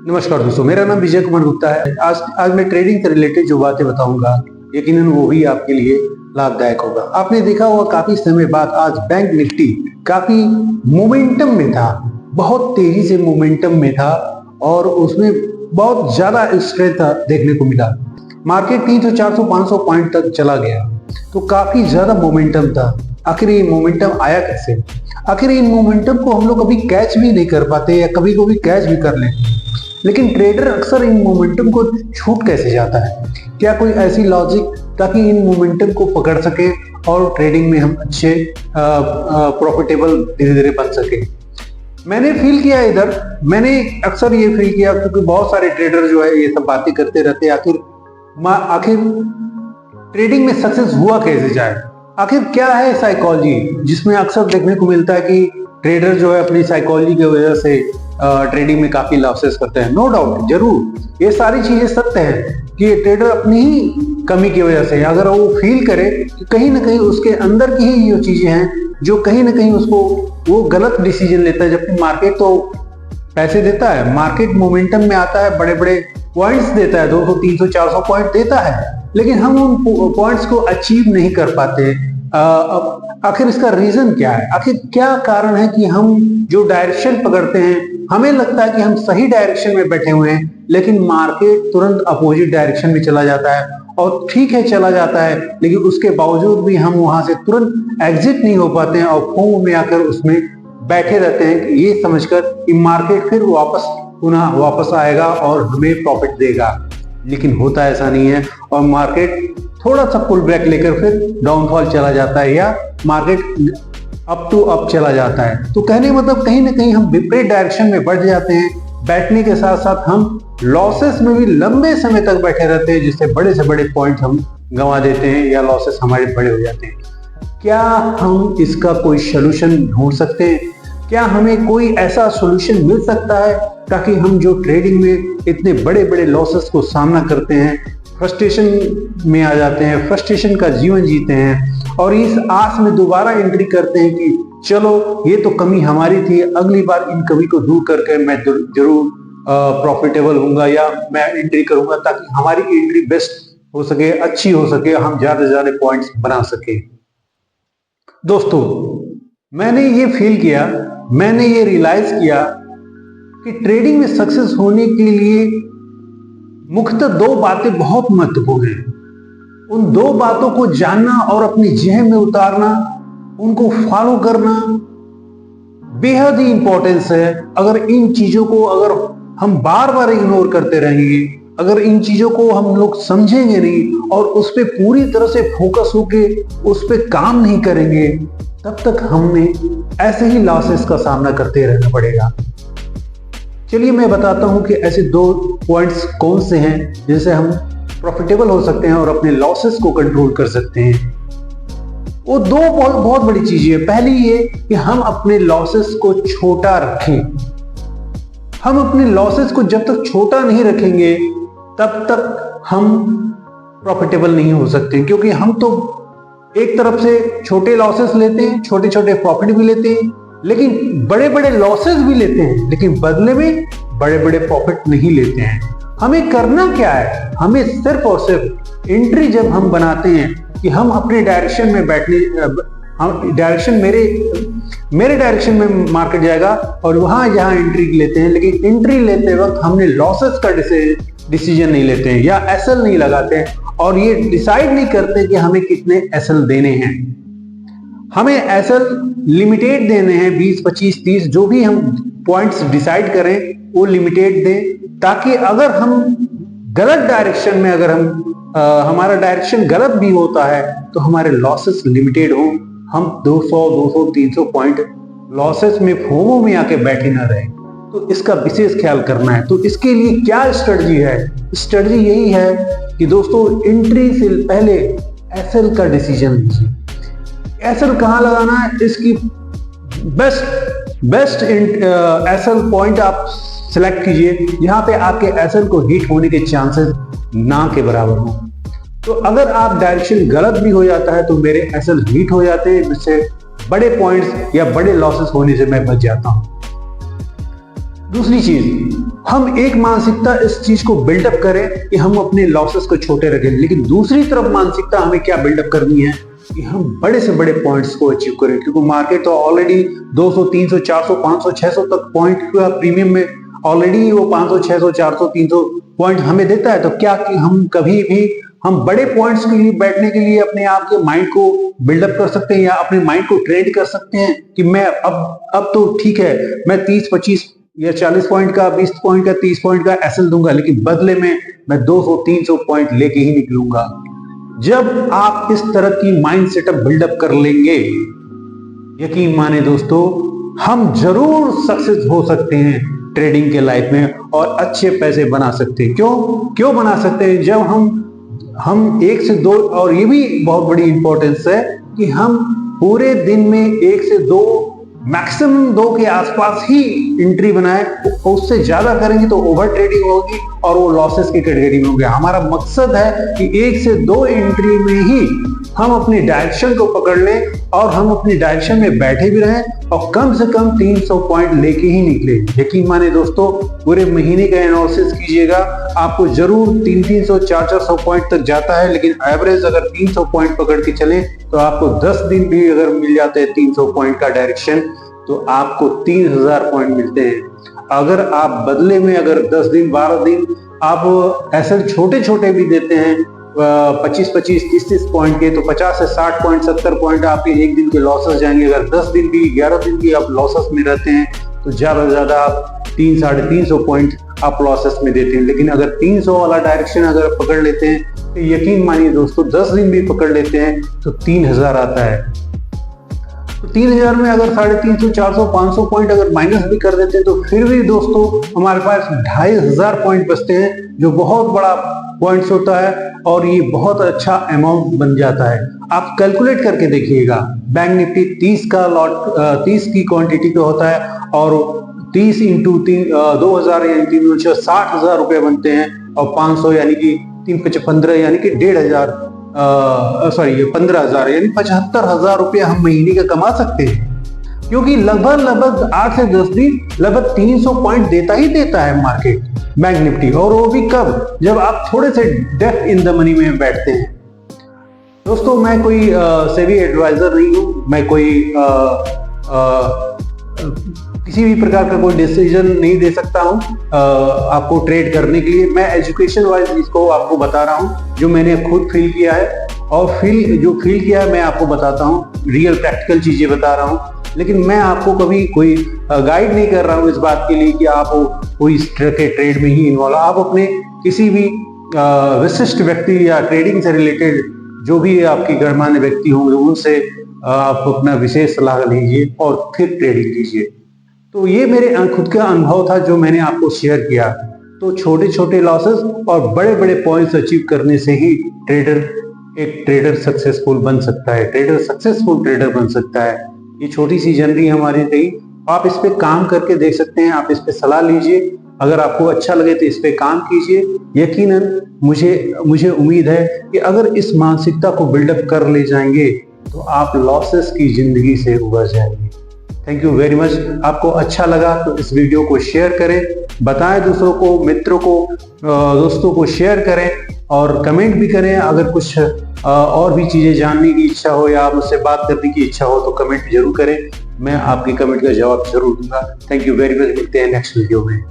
नमस्कार दोस्तों, मेरा नाम विजय कुमार गुप्ता है। आज मैं ट्रेडिंग से रिलेटेड जो बातें बताऊंगा, यकीनन वो भी आपके लिए लाभदायक होगा। आपने देखा होगा काफी समय बाद आज बैंक निफ्टी काफी मोमेंटम में था, बहुत तेजी से मोमेंटम में था और उसमें बहुत ज्यादा स्ट्रेंथ देखने को मिला। मार्केट 300, 400, 500 पॉइंट तक चला गया, तो काफी ज्यादा मोमेंटम था। आखिर ये मोमेंटम आया कैसे? आखिर इन मोमेंटम को हम लोग कभी कैच भी नहीं कर पाते या कभी कभी कैच भी कर लेते हैं, लेकिन ट्रेडर अक्सर इन मोमेंटम को छूट कैसे जाता है? क्या कोई ऐसी लॉजिक ताकि इन मोमेंटम को पकड़ सके और ट्रेडिंग में हम अच्छे प्रॉफिटेबल धीरे धीरे बन सके? मैंने फील किया मैंने अक्सर ये फील किया, क्योंकि बहुत सारे ट्रेडर जो है ये सब बातें करते रहते हैं। आखिर ट्रेडिंग में सक्सेस हुआ कैसे जाए? आखिर क्या है साइकोलॉजी जिसमें अक्सर देखने को मिलता है कि ट्रेडर जो है अपनी साइकोलॉजी की वजह से ट्रेडिंग में काफी लॉसेस करते हैं। नो डाउट, जरूर ये सारी चीजें सत्य है कि ट्रेडर अपनी ही कमी की वजह से, अगर वो फील करे कि कहीं ना कहीं उसके अंदर की ही जो चीजें हैं जो कहीं ना कहीं उसको वो गलत डिसीजन लेता है। जबकि मार्केट तो पैसे देता है, मार्केट मोमेंटम में आता है, बड़े बड़े पॉइंट्स देता है, 200, 300, 400 पॉइंट देता है, लेकिन हम उन पॉइंट्स को अचीव नहीं कर पाते। आखिर इसका रीजन क्या है? आखिर क्या कारण है कि हम जो डायरेक्शन पकड़ते हैं, हमें लगता है कि हम सही डायरेक्शन में बैठे हुए हैं, लेकिन मार्केट तुरंत अपोजिट डायरेक्शन में चला जाता है। और ठीक है, चला जाता है, लेकिन उसके बावजूद भी हम वहां से तुरंत एग्जिट नहीं हो पाते हैं और फोम में आकर उसमें बैठे रहते हैं, ये समझकर कि मार्केट फिर पुनः वापस आएगा और हमें प्रॉफिट देगा। लेकिन होता ऐसा नहीं है और मार्केट थोड़ा सा पुल ब्रेक लेकर फिर डाउनफॉल चला जाता है या मार्केट अप टू अप चला जाता है। तो कहने मतलब कहीं ना कहीं हम विपरीत डायरेक्शन में बढ़ जाते हैं। बैठने के साथ साथ हम लॉसेस में भी लंबे समय तक बैठे रहते हैं, जिससे बड़े से बड़े पॉइंट हम गंवा देते हैं या लॉसेस हमारे बड़े हो जाते हैं। क्या हम इसका कोई सोल्यूशन ढूंढ सकते हैं? क्या हमें कोई ऐसा सोल्यूशन मिल सकता है ताकि हम जो ट्रेडिंग में इतने बड़े बड़े लॉसेस को सामना करते हैं, फ्रस्ट्रेशन में आ जाते हैं, फ्रस्ट्रेशन का जीवन जीते हैं और इस आस में दोबारा एंट्री करते हैं कि चलो ये तो कमी हमारी थी, अगली बार इन कमी को दूर करके मैं जरूर प्रॉफिटेबल होऊंगा या मैं एंट्री करूंगा ताकि हमारी एंट्री बेस्ट हो सके, अच्छी हो सके, हम ज्यादा से ज्यादा पॉइंट्स बना सके। दोस्तों, मैंने ये फील किया, मैंने ये रियलाइज किया कि ट्रेडिंग में सक्सेस होने के लिए मुख्यतः दो बातें बहुत महत्वपूर्ण हैं। उन दो बातों को जानना और अपनी जेहन में उतारना, उनको फॉलो करना बेहद ही इंपॉर्टेंस है। अगर इन चीजों को हम बार बार इग्नोर करते रहेंगे, अगर इन चीजों को हम लोग समझेंगे नहीं और उस पर पूरी तरह से फोकस होके उस पर काम नहीं करेंगे, तब तक हमें ऐसे ही लॉसेस का सामना करते रहना पड़ेगा। चलिए मैं बताता हूं कि ऐसे दो पॉइंट्स कौन से हैं जिनसे हम प्रॉफिटेबल हो सकते हैं और अपने लॉसेस को कंट्रोल कर सकते हैं। वो दो बहुत बड़ी चीजें हैं। पहली ये कि हम अपने लॉसेस को छोटा रखें। हम अपने लॉसेस को जब तक छोटा नहीं रखेंगे तब तक हम प्रॉफिटेबल नहीं हो सकते, क्योंकि हम तो एक तरफ से छोटे लॉसेस लेते हैं, छोटे छोटे प्रॉफिट भी लेते हैं, लेकिन बड़े बड़े लॉसेस भी लेते हैं, लेकिन बदले में बड़े बड़े प्रॉफिट नहीं लेते हैं। हमें करना क्या है? हमें सिर्फ और सिर्फ एंट्री जब हम बनाते हैं कि हम अपने डायरेक्शन में मेरे डायरेक्शन में मार्केट जाएगा और वहां जहां एंट्री लेते हैं, लेकिन एंट्री लेते वक्त हमने लॉसेस का डिसीजन नहीं लेते हैं या एसएल नहीं लगाते हैं और ये डिसाइड नहीं करते कि हमें कितने एसएल देने हैं। हमें एसएल लिमिटेड देने हैं, 20, 25, 30 जो भी हम पॉइंट्स डिसाइड करें वो लिमिटेड दें, ताकि अगर हम गलत डायरेक्शन में हमारा डायरेक्शन गलत भी होता है तो हमारे लॉसेस लिमिटेड हो, हम 200, 300 पॉइंट लॉसेस में फोमो में आके बैठे ना रहे। तो इसका विशेष ख्याल करना है। तो इसके लिए क्या स्ट्रेटजी है? स्ट्रेटजी यही है कि दोस्तों, एंट्री से पहले एसएल का डिसीजन लीजिए। एसएल कहां लगाना है, इसकी बेस्ट एसएल पॉइंट आप सिलेक्ट कीजिए जहां पे आपके एसएल को हिट होने के चांसेस ना के बराबर हो। तो अगर आप डायरेक्शन गलत भी हो जाता है तो मेरे एसएल हिट हो जाते हैं, जिससे बड़े पॉइंट्स या बड़े लॉसेस होने से मैं बच जाता हूं। दूसरी चीज, हम एक मानसिकता इस चीज को बिल्डअप करें कि हम अपने लॉसेस को छोटे रखें, लेकिन दूसरी तरफ मानसिकता हमें क्या बिल्डअप करनी है कि हम बड़े से बड़े पॉइंट्स को अचीव करें, क्योंकि मार्केट तो ऑलरेडी 200, 300, 400, 500, 600 तक पॉइंट का प्रीमियम में ऑलरेडी वो 500, 600, 400, 300 पॉइंट हमें देता है। तो क्या कि हम कभी भी हम बड़े पॉइंट्स के लिए बैठने के लिए अपने आप के माइंड को बिल्डअप कर सकते हैं या अपने माइंड को ट्रेन कर सकते हैं कि मैं अब तो ठीक है, मैं 30, 25 या 40 पॉइंट का, 20 पॉइंट का, 30 पॉइंट का एसएल दूंगा, लेकिन बदले में मैं 200, 300 पॉइंट लेके ही निकलूंगा। जब आप इस तरह की माइंड सेटअप बिल्डअप कर लेंगे, यकीन माने दोस्तों, हम जरूर सक्सेस हो सकते हैं ट्रेडिंग के लाइफ में और अच्छे पैसे बना सकते हैं। क्यों बना सकते हैं? जब हम 1 से 2, और ये भी बहुत बड़ी इंपॉर्टेंस है कि हम पूरे दिन में 1 से 2, मैक्सिमम 2 के आसपास ही एंट्री बनाए। उससे ज्यादा करेंगे तो ओवर ट्रेडिंग होगी और वो लॉसेस की कैटेगरी में होंगे। हमारा मकसद है कि 1 से 2 एंट्री में ही हम अपनी डायरेक्शन को पकड़ लें और हम अपनी डायरेक्शन में बैठे भी रहें और कम से कम 300 पॉइंट लेके ही निकले। यकीन माने दोस्तों, पूरे महीने का एनालिसिस कीजिएगा, आपको जरूर 300, 400 पॉइंट तक जाता है, लेकिन एवरेज अगर 300 पॉइंट पकड़ के चले तो आपको 10 दिन भी अगर मिल जाते हैं 300 पॉइंट का डायरेक्शन, तो आपको 3000 पॉइंट मिलते हैं। अगर आप बदले में अगर 10 दिन, 12 दिन आप ऐसे छोटे छोटे भी देते हैं 25, 30 पॉइंट के, तो 50 से 60 पॉइंट, 70 पॉइंट आपके एक दिन के लॉसेस जाएंगे। अगर 10 दिन भी, 11 दिन भी आप लॉसेस में रहते हैं तो ज्यादा से ज्यादा आप 300, 350 पॉइंट आप लॉसेस में देते हैं। लेकिन अगर 300 वाला डायरेक्शन अगर पकड़ लेते हैं तो यकीन मानिए दोस्तों, 10 दिन भी पकड़ लेते हैं तो 3000 आता है। तो 3000 में अगर 350, 400, 500 पॉइंट अगर माइनस भी कर देते हैं तो फिर भी दोस्तों हमारे पास 2500 पॉइंट बचते हैं, जो बहुत बड़ा पॉइंट्स होता है और ये बहुत अच्छा अमाउंट बन जाता है। आप कैलकुलेट करके देखिएगा, बैंक निफ्टी 30 का लॉट 30 की क्वांटिटी का होता है और 30 इंटू 2000 यानी 60,000 रुपए बनते हैं और 500 यानी कि 315 यानी कि 15,000 यानी 75,000 रुपये हम महीने का कमा सकते हैं, क्योंकि लगभग 8 से 10 दिन लगभग 300 पॉइंट देता ही देता है मार्केट बैंक निफ्टी। और वो भी कब? जब आप थोड़े से डेप्थ इन द मनी में बैठते हैं। दोस्तों, मैं कोई सेबी एडवाइजर नहीं हूं, मैं कोई किसी भी प्रकार का कोई डिसीजन नहीं दे सकता हूं आपको ट्रेड करने के लिए। मैं एजुकेशन वाइज इसको आपको बता रहा हूं, जो मैंने खुद फील किया है, और जो फील किया है मैं आपको बताता हूं, रियल प्रैक्टिकल चीजें बता रहा हूं। लेकिन मैं आपको कभी कोई गाइड नहीं कर रहा हूं इस बात के लिए कि आप कोई इस तरह के ट्रेड में ही इन्वॉल्व। आप अपने किसी भी विशिष्ट व्यक्ति या ट्रेडिंग से रिलेटेड जो भी आपके गणमान्य व्यक्ति होंगे उनसे आप अपना विशेष सलाह लीजिए और फिर ट्रेडिंग कीजिए। तो ये मेरे खुद का अनुभव था जो मैंने आपको शेयर किया। तो छोटे छोटे लॉसेस और बड़े बड़े पॉइंट्स अचीव करने से ही एक ट्रेडर सक्सेसफुल बन सकता है, सक्सेसफुल ट्रेडर बन सकता है। ये छोटी सी जर्नी हमारी रही, आप इस पे काम करके देख सकते हैं, आप इस पे सलाह लीजिए, अगर आपको अच्छा लगे तो इस पे काम कीजिए। यकीनन मुझे उम्मीद है कि अगर इस मानसिकता को बिल्डअप कर ले जाएंगे तो आप लॉसेस की जिंदगी से उबर जाएंगे। Thank you very much. आपको अच्छा लगा तो इस वीडियो को शेयर करें, बताएं दूसरों को, मित्रों को, दोस्तों को शेयर करें और कमेंट भी करें। अगर कुछ और भी चीजें जानने की इच्छा हो या मुझसे बात करने की इच्छा हो तो कमेंट जरूर करें, मैं आपकी कमेंट का जवाब जरूर दूंगा। Thank you very much. मिलते हैं नेक्स्ट वीडियो में।